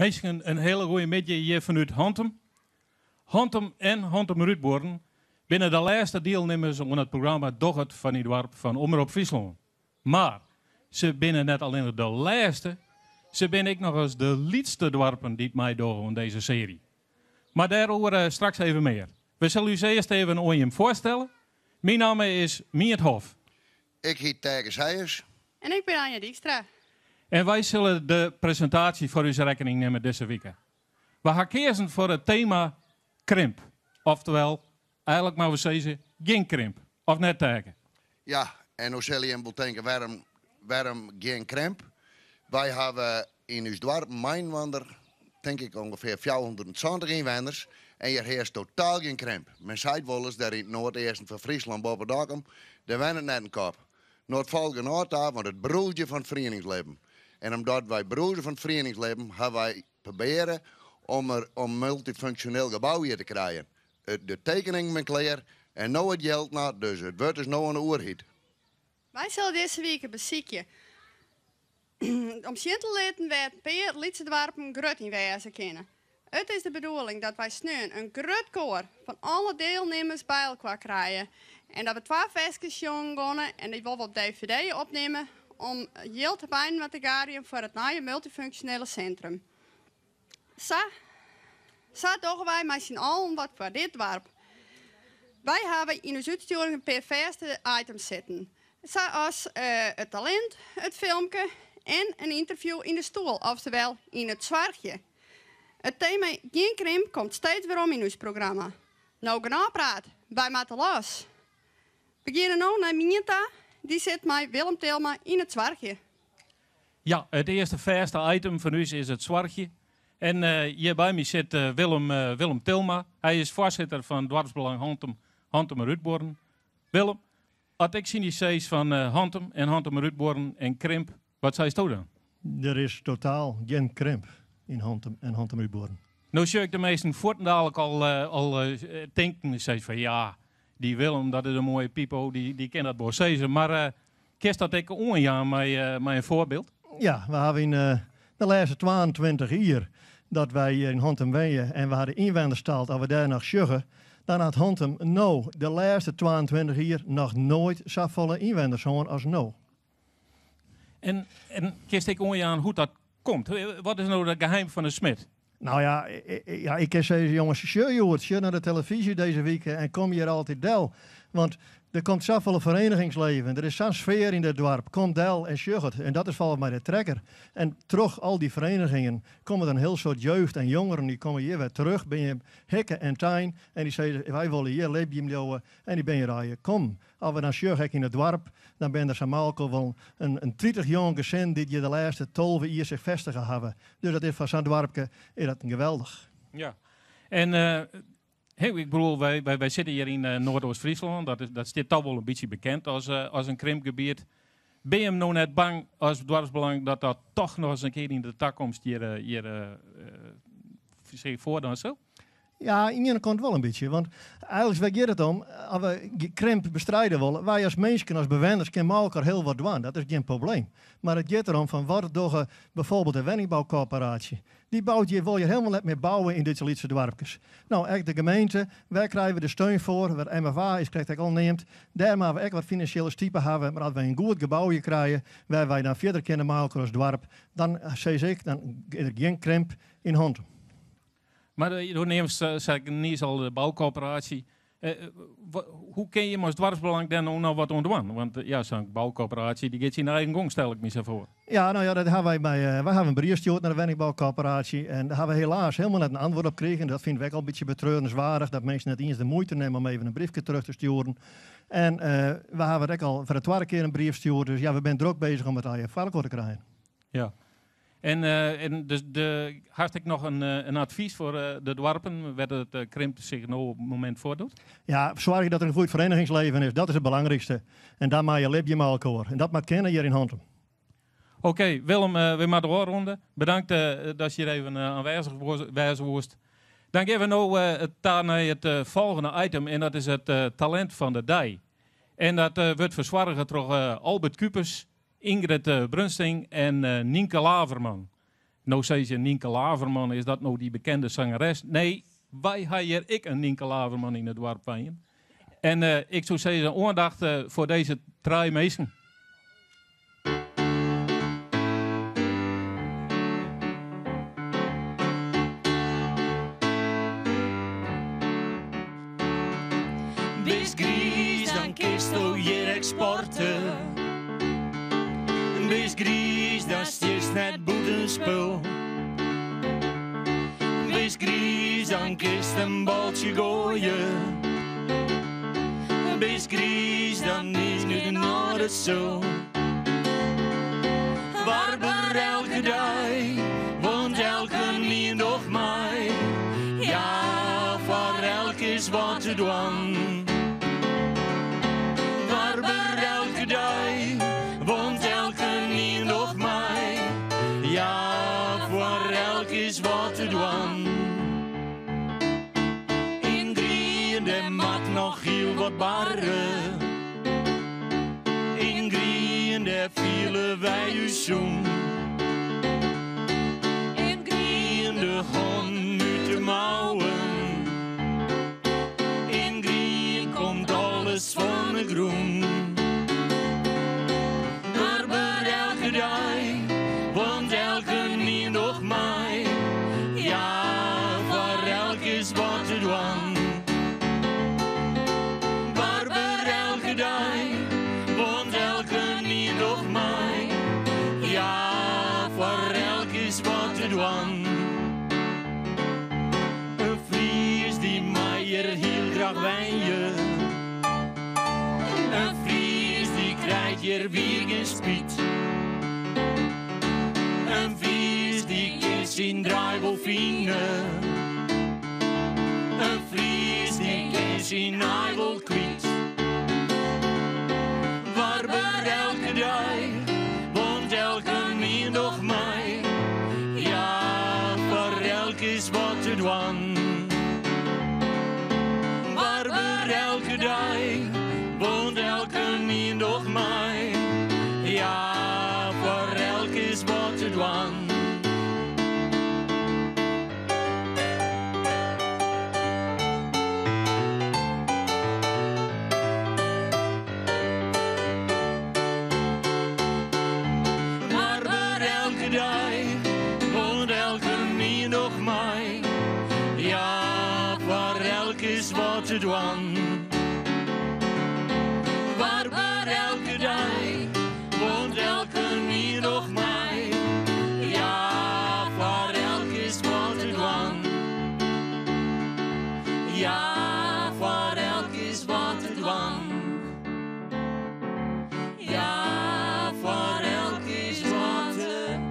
Mensen, een hele goede middag hier vanuit Hontem. Hontem en Hontem-Ruudboren binnen de laatste deelnemers aan het programma Dogget van het dorp van Omroep Friesland. Maar ze binnen net alleen de laatste, ze ben ik nog eens de liedste dorpen die het mij doen in deze serie. Maar daarover straks even meer. We zullen u eerst even aan je voorstellen. Mijn naam is Miert Hof. Ik heet Tijgers Heijers. En ik ben Anja Dijkstra. En wij zullen de presentatie voor uw rekening nemen deze week. We gaan kiezen voor het thema krimp. Oftewel, eigenlijk maar we zeggen, geen krimp. Of net tegen. Ja, en nu zal je hem wel denken, waarom geen krimp? Wij hebben in ons dorp Mijnwander, denk ik ongeveer 420 inwoners. En je heerst totaal geen krimp. Men zei wel eens dat in het noordesten van Friesland boven Dokkum, daar wen net een kop. Noord volgen noord daar, want het broertje van het verenigingsleven. En omdat wij broers van het verenigingsleven, hebben wij proberen om multifunctioneel gebouw hier te krijgen. De tekening ben klaar en nou het geld na, dus het wordt dus nou een oerhit. Wij zullen deze week een beziekje. Om zien te laten werd Peer Lietsedwarpen grut in wijzen kennen. Het is de bedoeling dat wij snel een groot koor van alle deelnemers bij elkaar krijgen. En dat we 2 versjes jongen en die willen we op DVD opnemen om heel te bijna met de Guardian voor het nieuwe multifunctionele centrum. Zo doen wij met z'n allen wat voor dit dorp. Wij hebben in onze uitsturing een paar vaste items zitten. Zoals het talent, het filmpje en een interview in de stoel, oftewel in het zwartje. Het thema Geen Krimp komt steeds weer om in ons programma. Nou genoeg praat, bij Matte los. We beginnen nu naar Minta, die zit met Willem Tilma in het zwartje. Ja, het eerste vaste item van u is het zwartje. En hier bij mij zit Willem Tilma. Hij is voorzitter van Dorpsbelang Hontem en Ruudboren. Willem, als ik zie die zees van Hontem en Ruudboren en Krimp, wat zei je dan? Er is totaal geen krimp in Hontem en Ruudboren. Nou zie ik de meesten voortdurend al denken, zei van ja, die Willem, dat is een mooie pipo, die kent dat wel zeggen. Maar kerst dat ik onjaar met een voorbeeld? Ja, we hebben in de laatste 22 jaar dat wij hier in Hontem wonen en we hadden inwonerstaal dat we daar nog sjuggen, dan had Hontem nou de laatste 22 jaar nog nooit zo volle inwoners als nou. En kerst ik onjaar hoe dat komt? Wat is nou het geheim van de smid? Nou ja, ik kan zeggen, jongens, sjeur naar de televisie deze week en kom hier altijd del. Want er komt zoveel verenigingsleven, er is zo'n sfeer in dit dorp. Kom del en sjug het. En dat is volgens mij de trekker. En terug al die verenigingen komen dan een heel soort jeugd en jongeren, die komen hier weer terug. Ben je hekken en tuin en die zeggen, wij willen hier leefje en die ben je rijden. Kom, als we dan sjug in het dorp, dan ben er samen wel een 30 jonge gezin die je de laatste 12 jaar zich vestigen hebben. Dus dat is van zo'n dorpje, is dat geweldig. Ja, en ik bedoel, wij zitten hier in Noordoost-Friesland. Dat is toch wel een beetje bekend als een krimpgebied. Ben je nou net bang als dorpsbelang dat toch nog eens een keer in de toekomst hier voor dan zo? Ja, in de kant wel een beetje. Want eigenlijk gaat het om, als we krimp bestrijden willen, wij als mensen, als bewoners, kunnen elkaar heel wat doen. Dat is geen probleem. Maar het gaat erom van wat door bijvoorbeeld de woningbouwcorporatie. Die wil je helemaal niet meer bouwen in dit Lietse dorpjes. Nou, echt de gemeente, wij krijgen de steun voor, waar MFA is, krijgt al neemt. Daar moeten we echt wat financiële stiepen hebben. Maar als wij een goed gebouwje krijgen, waar wij dan verder kunnen maken als dorp, dan zeg ik, dan is er geen krimp in Hontem. Maar je neemt niet al de bouwcoöperatie. Hoe kun je als dwarsbelang daar nou wat onderwan? Want ja, zo'n bouwcoöperatie die gaat zijn eigen gang, stel ik me zo voor. Ja, nou ja, dat hebben wij wij hebben een brief gestuurd naar de woningbouwcoöperatie. En daar hebben we helaas helemaal net een antwoord op gekregen. Dat vinden wij ook al een beetje betreurenswaardig. Dat mensen net eens de moeite nemen om even een briefje terug te sturen. En we hebben ook al voor de 2e keer een brief gestuurd. Dus ja, we zijn druk bezig om het aan je varkens te krijgen. Ja. En dus hartstikke nog een advies voor de dorpen, waar het krimp zich nou op het moment voordoet? Ja, zorg dat er een goed verenigingsleven is. Dat is het belangrijkste. En daar maak je je met elkaar. En dat maakt kennen hier in Hontem. Oké, Willem, we maken de hoorronde. Bedankt dat je hier even aanwezig was. Dan geven we nou naar het volgende item. En dat is het talent van de dag. En dat wordt verzorgd door Albert Kupers, Ingrid Brunsting en Nienke Laverman. Nou zei je Nienke Laverman, is dat nou die bekende zangeres? Nee, wij hebben hier een Nienke Laverman in het dorp van je. En ik zou zeggen, aandacht voor deze drie mensen. Wees gries, dan kist o je exporten. Wees gries, dan stierst net boetenspul. Wees gries, dan kist een baltje gooien. Wees gries, dan is nu nooit zo. Warber elke dag, woont elke niet nog mij. Ja, voor elk is wat te doen. Warber elke dag, woont elke niet nog mij. Ja, voor elk is wat te doen. In Griende mat nog heel wat barren. In Griende vielen wij u zoen. In Griende gaan nu te mouwen. In Grien komt alles van de groen. Warber elke dag, want elke niet nog mij. Ja, voor elk is wat te doen. Warber elke dag, want elke niet nog mij. Ja, voor elk is wat te doen. Een Fries die mij hier heel graag wijnen. Een Fries die krijgt hier weer geen spiet. Een Fries die kiest zijn draaiwol vinden. Een Fries die kiest zijn naaiwol kwiet. Warber elke dag, want elke niet nog mij. Ja, voor elk is wat te doen. Warber elke dag, want elke niet nog mij. Ja, voor elk is wat te doen. Warber elke dag, want elke niet nog mij. Ja, voor elk is wat te doen. Warber elke dag, want elke niet nog mij. Ja, voor elk is wat te doen. Ja, voor elk is wat te doen. Ja, voor elk is wat te doen.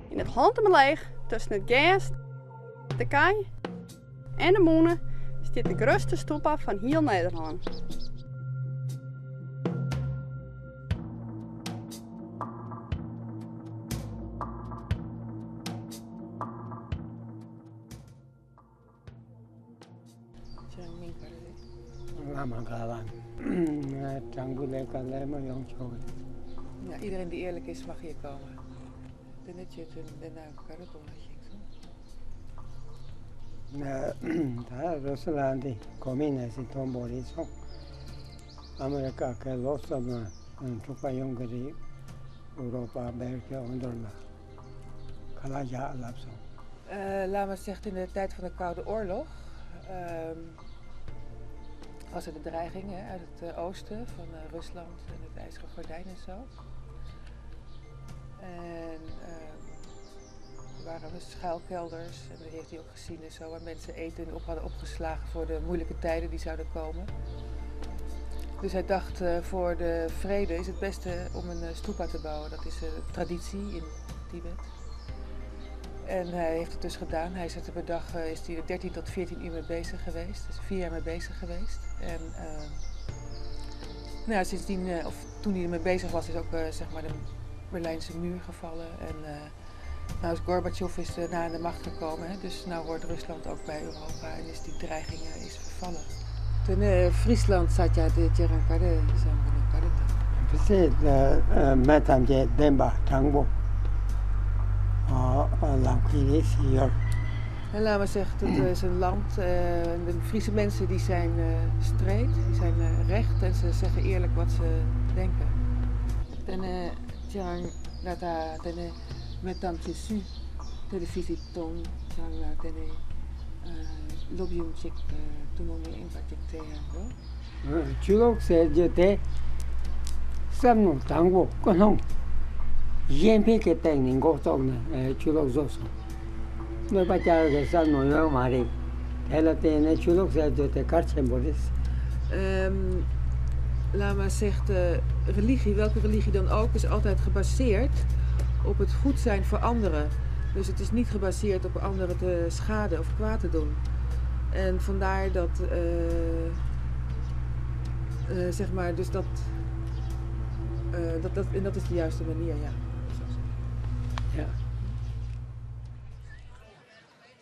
In het Hantemleeg, tussen het Gerst, de Kei en de Moenen, staat de grootste stoepa van heel Nederland. Ja, iedereen die eerlijk is mag hier komen. Dan net je het 다 러슬란디 고민해서 돈 벌이서 아메리카 그 로스는 tukpa jongeren Europa, België, onderla. Kalaja lapso. Lama zegt in de tijd van de Koude Oorlog was er de dreiging uit het oosten van Rusland en het IJzeren Gordijn en zo. En er waren schuilkelders, en dat heeft hij ook gezien en zo, waar mensen eten en op hadden opgeslagen voor de moeilijke tijden die zouden komen. Dus hij dacht, voor de vrede is het beste om een stupa te bouwen. Dat is een traditie in Tibet. En hij heeft het dus gedaan. Hij is er per dag is hij er 13 tot 14 uur mee bezig geweest. Dus 4 jaar mee bezig geweest. En nou ja, sindsdien, of toen hij ermee bezig was, is ook zeg maar de Berlijnse muur gevallen. En nou is Gorbachev is na aan de macht gekomen. Hè? Dus nu hoort Rusland ook bij Europa en is die dreiging is vervallen. Toen Friesland zat ja de Tjerankade, Zambanakade. Precies, met hem je Demba Tangbo. Lang hier. En laat maar zeggen, het is een land. De Friese mensen die zijn straight, die zijn recht en ze zeggen eerlijk wat ze denken. Dan Tjerang Data, dan met dan Jesu, televisie toon, Tjerang dan Lobiumchik, toen nog meer impactic tegen. Chulok zei je te, Samno Tangbo, Konong. Jempe ke teng go tong ne chulok zoso. No pa cha ke san no yo mari. Hele te ne chulok ze te karchen boris. Lama zegt, religie, welke religie dan ook, is altijd gebaseerd op het goed zijn voor anderen. Dus het is niet gebaseerd op anderen te schaden of kwaad te doen. En vandaar dat, zeg maar, dus dat is de juiste manier, ja. Ja.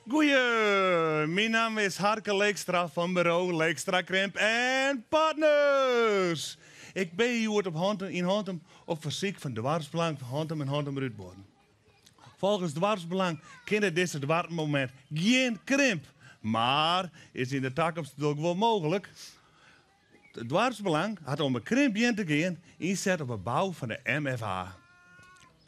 Goeie, mijn naam is Harke Leekstra van bureau Leekstra Krimp en Partners. Ik ben hier op Hontem op verzoek van de Dwarsbelang van Hontem en Hontem Rutboorden. Volgens Dwarsbelang kent deze dwarpmoment geen krimp, maar is in de toekomst natuurlijk wel mogelijk. Het Dwarsbelang had om een krimp in te gaan inzet op het bouw van de MFA.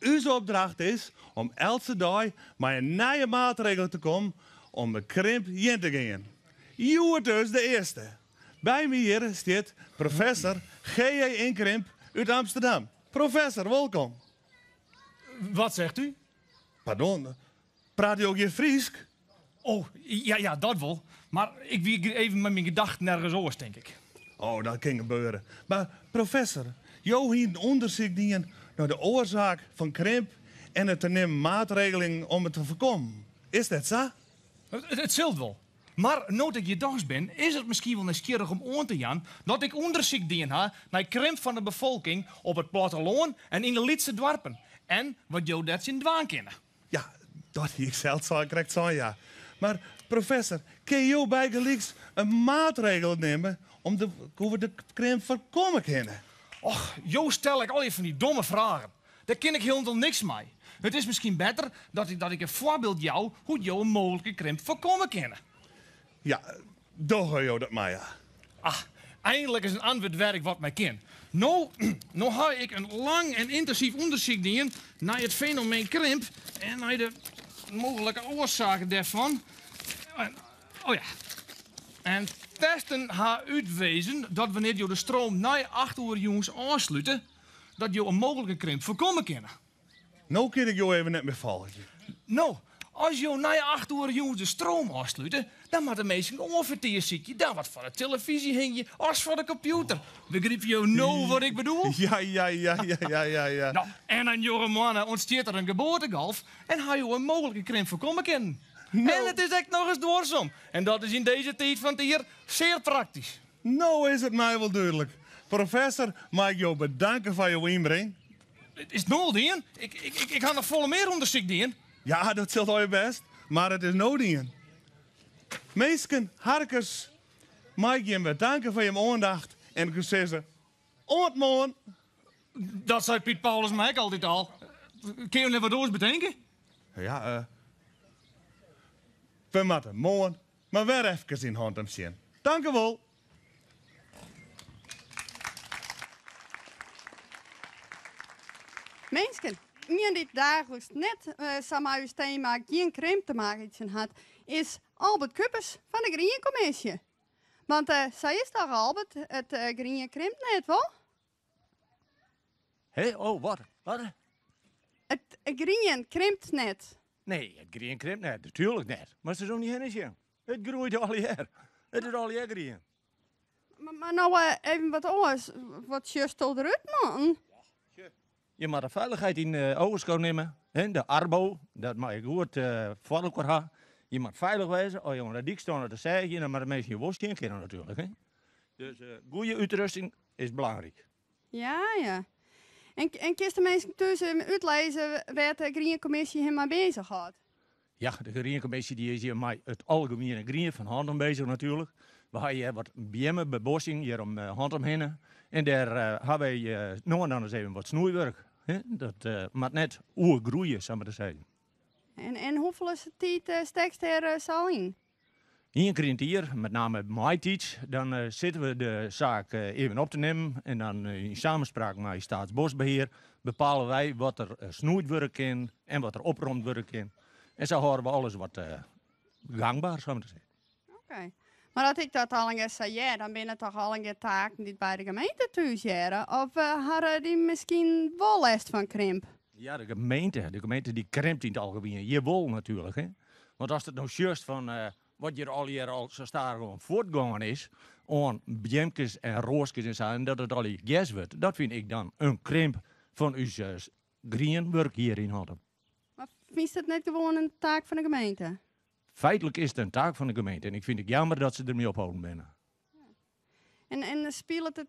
Uw opdracht is om elke dag met een nieuwe maatregel te komen om de krimp in te gaan. Je wordt dus de eerste. Bij me hier staat professor G.J. Inkrimp uit Amsterdam. Professor, welkom. Wat zegt u? Pardon, praat je ook je Fries? Oh, ja, dat wel. Maar ik wie even met mijn gedachten nergens oors, denk ik. Oh, dat kan gebeuren. Maar professor, jou hier een onderzoek doen naar de oorzaak van krimp en het te nemen maatregelen om het te voorkomen. Is dat zo? Het zult wel. Maar nu ik je dags ben, is het misschien wel nieuwsgierig om aan te gaan dat ik onderzoek doen ha naar krimp van de bevolking op het platteland en in de Lietse dorpen. En wat jou dat in dwaan kennen. Ja, dat ik zelf zou correct zijn, ja. Maar professor, kun je bijgelijks een maatregel nemen om hoe we de krimp voorkomen kunnen? Och, jo stel ik al je van die domme vragen. Daar ken ik helemaal niks mee. Het is misschien beter dat ik een voorbeeld jou hoe jou een mogelijke krimp voorkomen kennen. Ja, dan ga je dat maar, ja. Ah, eindelijk is een antwoord werk wat mij ken. Nou ga ik een lang en intensief onderzoek doen naar het fenomeen krimp en naar de mogelijke oorzaken daarvan. Oh ja. En testen haar uitwezen dat wanneer je de stroom na 8 uur jongens aansluiten, dat je een mogelijke krimp voorkomen kennen. Nou kan ik jou even net meer volgen. Nou, als je na 8 uur jongens de stroom aansluiten, dan moet de meesten onverteerd zitten. Dan wat van de televisie hing je, als van de computer. Begrijp je nou wat ik bedoel? Ja. Nou, en aan jonge mannen ontsteert er een geboortegolf en ga je een mogelijke krimp voorkomen kennen. Nou. En het is echt nog eens dwarsom. En dat is in deze tijd van het hier zeer praktisch. Nou is het mij wel duidelijk. Professor, mag ik jou bedanken voor je inbreng? Is het nul, Dien? Ik ga nog volle meer onderzoek, Dien. Ja, dat zult al je best, maar het is nodig. Meesken, harkers, mag ik je bedanken voor je aandacht en ik zou zeggen, ontmoen. Dat zei Piet Paulus mij altijd al. Kun je net wat doors bedenken? Ja, we moeten morgen maar weer even in Hontem zien. Dank u wel. Mensen, iemand die dagelijks net samen thema geen krimp te maken had, is Albert Kuppers van de Green Commissie. Want zij is toch Albert, het Green krimpt net, wel? Hé, oh, wat? Het Green krimpt net. Nee, het green krimpt net, natuurlijk net. Maar ze zo niet heen zien. Het groeit al jaar. Het is al jaar green. Maar nou even wat anders. Wat just eruit, man? Je moet de veiligheid in ogenschouw nemen. Hè? De arbo, dat mag je goed voor elkaar hebben. Je moet veilig wezen. Oh jongen, dat dik staan te zeggen, dan maar de mensen je worst geen kennen natuurlijk. Hè? Dus goede uitrusting is belangrijk. Ja, ja. En kist de mensen tussen uitlezen waar de Green Commissie helemaal bezig gaat? Ja, de Green Commissie die is hier met het algemene green van Handem bezig natuurlijk. We hebben wat BM'en, bebossing hier om Handem heen. En daar hebben wij nog en dan eens even wat snoeiwerk. Hè? Dat moet net oergroeien, zou ik maar zeggen. En hoeveel is de tijd stekst er zal in? Eén keer in het jaar, met name MyTeach, dan zitten we de zaak even op te nemen. En dan in samenspraak met Staatsbosbeheer bepalen wij wat er snoeid worden kan en wat er opgeromd worden kan. En zo houden we alles wat gangbaar, zou ik maar zeggen. Oké. Maar dat ik dat al eens zei, ja, dan ben het toch al een taken die bij de gemeente thuis jaren. Of hadden die misschien wel last van krimp? Ja, de gemeente die krimpt in het algemeen. Je wil natuurlijk, hè. Want als het nou juist van wat je al zo staan gewoon voortgegaan is, aan bjemkes en roosjes en zo, en dat het al je gas wordt, dat vind ik dan een krimp van uw greenwerk hier in Handem. Maar is het net gewoon een taak van de gemeente? Feitelijk is het een taak van de gemeente en ik vind het jammer dat ze ermee ophouden binnen. En speelt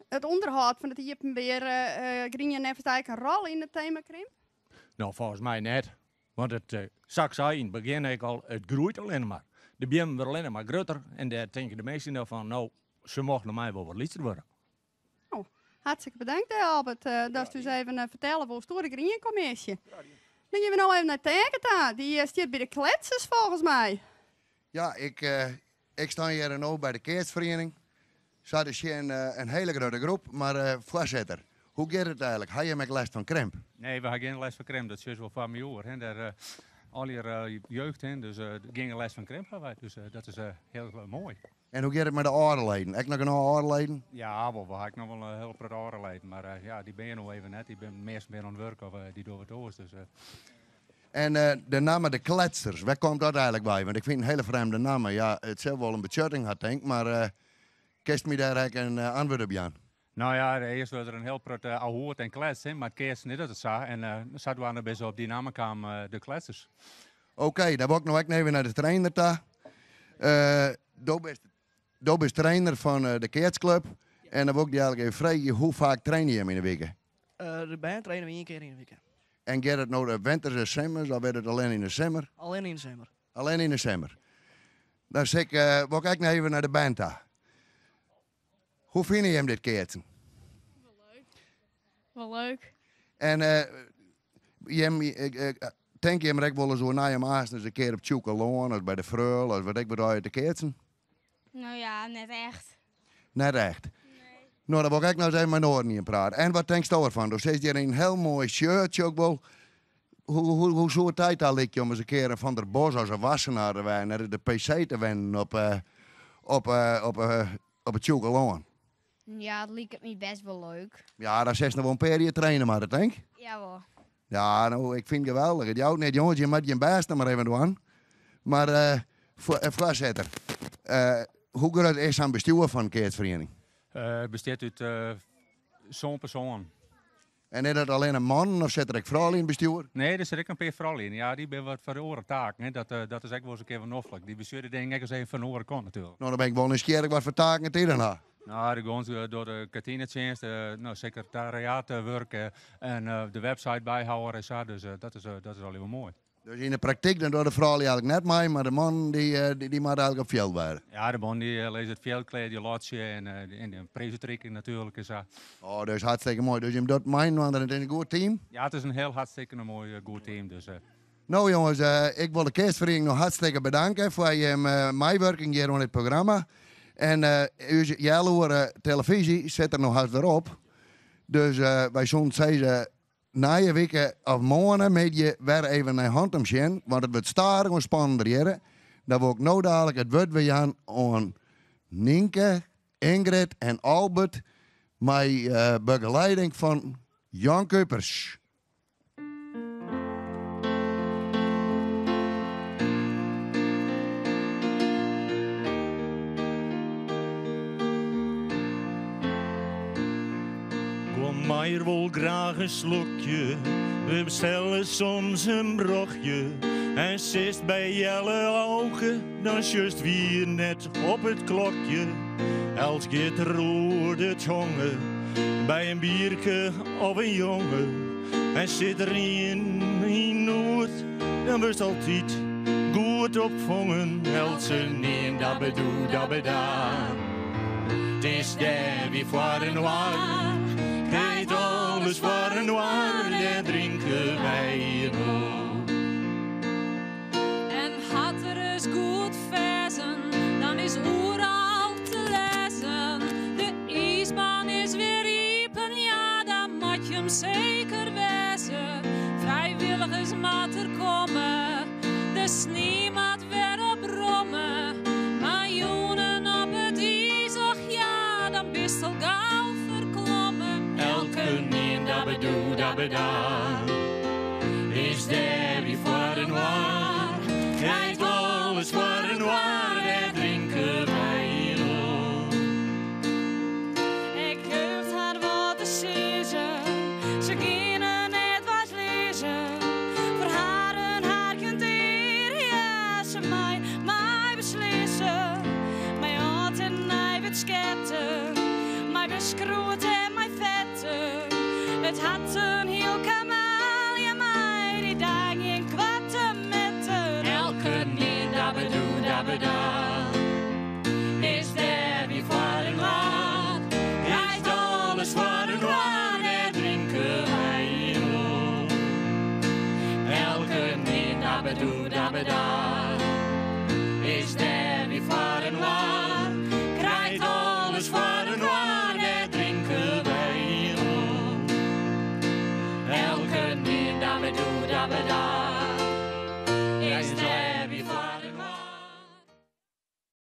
het onderhoud van het Iepenbeer Green Nevertijk een rol in het thema krimp? Nou, volgens mij net. Want het zei in het begin ik al, het groeit alleen maar. De bomen worden alleen maar groter en daar denken de meesten nou van, nou, ze mogen naar mij wel wat lichter worden. Oh, hartstikke bedankt Albert. Dat is dus even vertellen voor de Green Commissie. Dan gaan we nou even naar Tegeta. Die staat bij de kletsers volgens mij. Ja, ik sta hier nu bij de kerstvereniging. Ze hadden een hele grote groep, maar voorzitter, hoe gaat het eigenlijk? Heb je met last van kramp? Nee, we hebben geen les van kramp. Dat is wel van mij hoor. Daar al je jeugd in, dus geen les van kramp hebben wij. Dus dat is heel mooi. En hoe gaat het met de oorleden? Heb ik nog een oorleden? Ja, we hebben nog wel een heel paar oorleden. Maar ja, die ben je nog even net. Die ben meestal meer aan het werk of die doen het oors. Dus, En de naam de Kletsers, waar komt dat eigenlijk bij? Want ik vind een hele vreemde naam. Ja, het zelf wel een betjutting had, denk ik, maar kerst me daar eigenlijk een antwoord op aan? Nou ja, eerst was er een heel prot ahoort en klets, hè, maar het kerst niet dat het zag. En dan zaten we aan best op die namen kwamen de Kletsers. Oké, dan wil ik nog even naar de trainer daar. Doe bent trainer van de Keertsclub. En dan wil ik die eigenlijk even vragen, hoe vaak train je hem in de week? De band trainen we 1 keer in de week. En gaat het nou de winters en zomers, of werd het alleen in de zomer? Alleen in de zomer. Alleen in de zomer. Dan zeg ik, wil ik nog even naar de band daar. Hoe vind je hem dit keertje? Wel leuk. En denk je hem direct wel eens zo na je maas eens een keer op Tjoekeloon, of bij de Freul, of wat ik bedoel, de keertje? Nou ja, net echt. Net echt. Nou, dan wil ik nou eens even mijn oren in praten. En wat denk je ervan? Dus is hier een heel mooi shirtje ook wel. Hoe zo'n tijd al lik je om eens een keer van der Bos als een wassenaar te wijnen, naar de PC te wennen op het Tjoekeloon? Ja, dat leek me best wel leuk. Ja, dat is nog wel een paar jaar trainen, maar dat denk ik. Jawel. Ja, nou, ik vind het geweldig. Het jou net, jongens, je moet je best maar even doen. Maar, voorzitter, hoe groot is aan bestuur van de keertvereniging? Het bestaat uit zo'n persoon. En is dat alleen een man of zit er ook vrouwen in het bestuur? Nee, er zit ook een paar vrouwen in. Ja, die ben wat voor de oren taken. Hè. Dat is echt wel eens een keer van offelijk. Die bestuurder denk ik eens even van de oren kant natuurlijk. Nou, dan ben ik wel nieuwsgierig wat voor taken het hier dan had. Nou, dan gaan ze door de kantinedienst, secretariaat werken en de website bijhouden en zo. Dus dat is al heel mooi. Dus in de praktijk dan door de vrouw eigenlijk net mee, maar de man die moet eigenlijk op veld waren. Ja, de man die leest het veldkleed, die lotje en de presentreking natuurlijk. En zo. Oh, dat is hartstikke mooi. Dus je doet mijn, want het is een goed team. Ja, het is een heel hartstikke mooi goed team. Dus, Nou jongens, ik wil de kerstvereniging nog hartstikke bedanken voor je meewerking hier in het programma. En jullie televisie zit er nog hard op. Dus wij zullen zeggen, na je weken of morgen met je weer even naar Handem zien. Want het wordt starig en spannender hier. Dan wil ik nou dadelijk het woord weer aan Nienke, Ingrid en Albert. Met begeleiding van Jan Kuipers. Wij wil graag een slokje, we bestellen soms een brochtje. En zist bij jelle ogen, dan just weer net op het klokje. Els gitter loert het jongen, bij een bierke of een jongen. En zit er in Noord, dan best altijd goed opvangen. Else neem dat bedoel, dat bedaan. Het is daar wie voor een waar. Krijgt alles voor een waar, daar drinken wij nog. En had er eens goed verzen, dan is overal te lezen. De ijsbaan is weer riepen, ja, dan moet je hem zeker wezen. Vrijwilligers moet er komen, de sneeuw moet weer oprommen. Maar jonen op het ijs, och ja, dan bist al gauw verklommen. Elke neem dat bedoel, dat bedaan. Is daar wie voor een waar. Krijgt alles voor een waar, daar drinken wij nog. Ik hoef haar wat te zeggen, ze kunnen net wat lezen. Voor haar en haar kunt eer, ja, ze mij beslissen. Mij hart en mij wordt sketten, mij beschroet en mij vetten. Het had een heel kanaal, ja, mij die dag in kwatten met de Elke neem dat bedoel, dat bedaan. Is daar wie voor een waar. Krijgt alles voor een waar, daar drinken wij nog. Elke neem dat bedoel, dat bedaan. Is daar wie voor een waar.